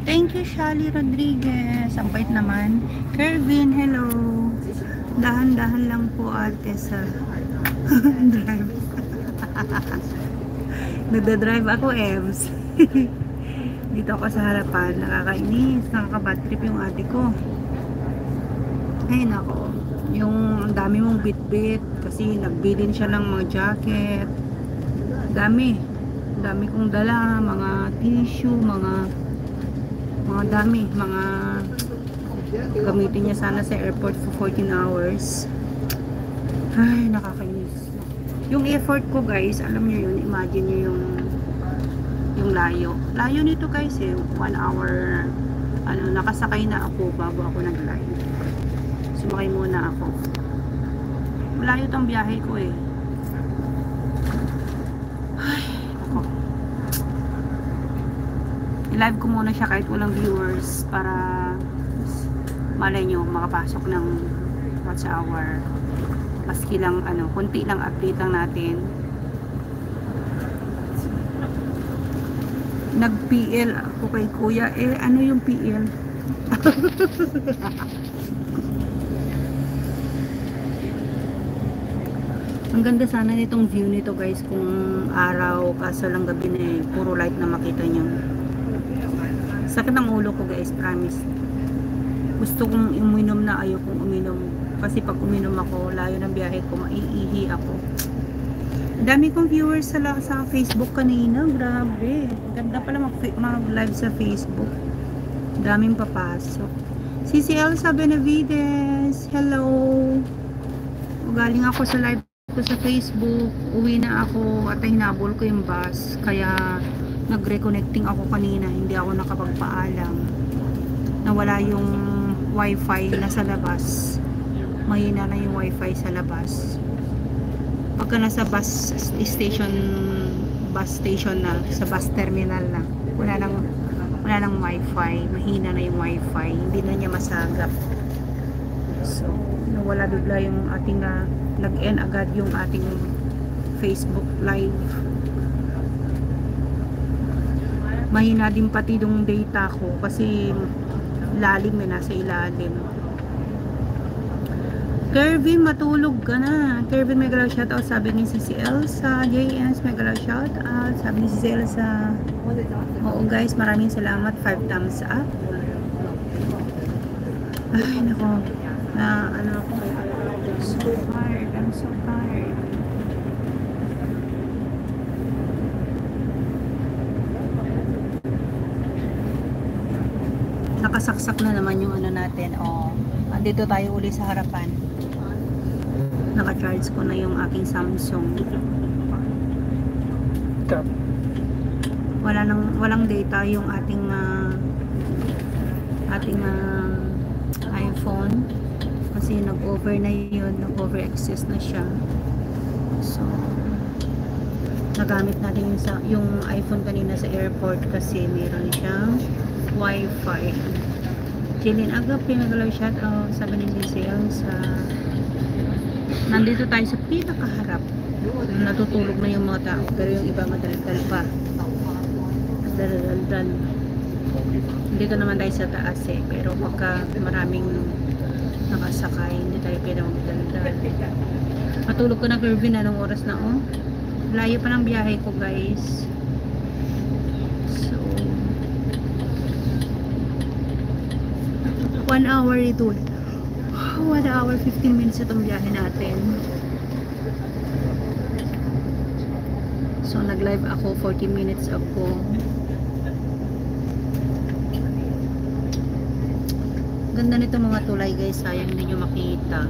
Thank you, Shali Rodriguez. Ang bait naman. Kervin, hello. Dahan-dahan lang po ate sa drive. Nagda-drive ako, Ems. Dito ako sa harapan. Nakakainis. Nakaka-bad trip yung ate ko. Ay, nako. Yung dami mong bit-bit. Kasi nagbilin siya ng mga jacket. Dami kong dala. Mga tissue, mga dami, mga gamitin niya sana sa airport for 14 hours. Ay, nakakainis. Yung effort ko, guys, alam niyo yun, imagine niyo yung layo nito, guys, 1 hour nakasakay na ako bago ako nag-live. Sumakay muna ako. Malayo tong biyahe ko eh. I-live ko muna siya kahit walang viewers para malay nyo makapasok ng watch hour. Maski lang konti lang update lang natin. Nag-PL ako kay kuya. Ano yung PL? Ang ganda sana nitong view nito, guys, kung araw, kaso lang gabi na puro light na makita nyo. Sakit ang ulo ko, guys, promise. Gusto kong uminom na, ayaw kong uminom. Kasi pag uminom ako, layo ng biyahe ko, maiihi ako. Dami kong viewers sa Facebook kanina. Grabe. Ganda pala mag-live sa Facebook. Daming papasok. Si Elsa Benavides. Hello. Galing ako sa live ko sa Facebook. Uwi na ako at hinabol ko yung bus. Kaya nag-reconnecting ako kanina, hindi ako nakapagpaalam. Nawala yung wifi na sa labas. Mahina na yung wifi sa labas. Pagka nasa bus station na, sa bus terminal na, wala nang wifi. Mahina na yung wifi. Hindi na niya masagap. So, nawala bigla yung ating nag-end agad yung ating Facebook live. Mahina din pati yung data ko kasi lalim nasa ilalim. Kervin, matulog ka na. Kervin, may galaw shoutout, sabi ni si Elsa. JS, may galaw shoutout, sabi ni si Elsa. Oo, guys, maraming salamat. 5 thumbs up. Ay, nako. I'm so tired. I'm so tired. Nakasaksak na naman yung natin. Andito tayo uli sa harapan. Naka-charge ko na yung aking Samsung. Walang data yung ating iPhone kasi nag-over na yun, nag-over excess na siya. So nagamit natin yung iPhone kanina sa airport kasi meron siyang wifi. Jillian Agape, nagalaw shoutout, sabi ni Giselle sa nandito tayo sa pinakaharap. Natutulog na yung mga tao pero yung iba madaldal pa. Daldal. Dito naman tayo sa taas pero pagka maraming nakasakay hindi tayo pwede magdaldal. Matulog ko na, Kervin. Anong oras na layo pa ng biyahe ko, guys. So 1 hour ito. 1 hour 15 minutes itong biyahe natin. So nag-live ako 40 minutes ago. Ganda nito mga tulay, guys. Sayang hindi nyo makita.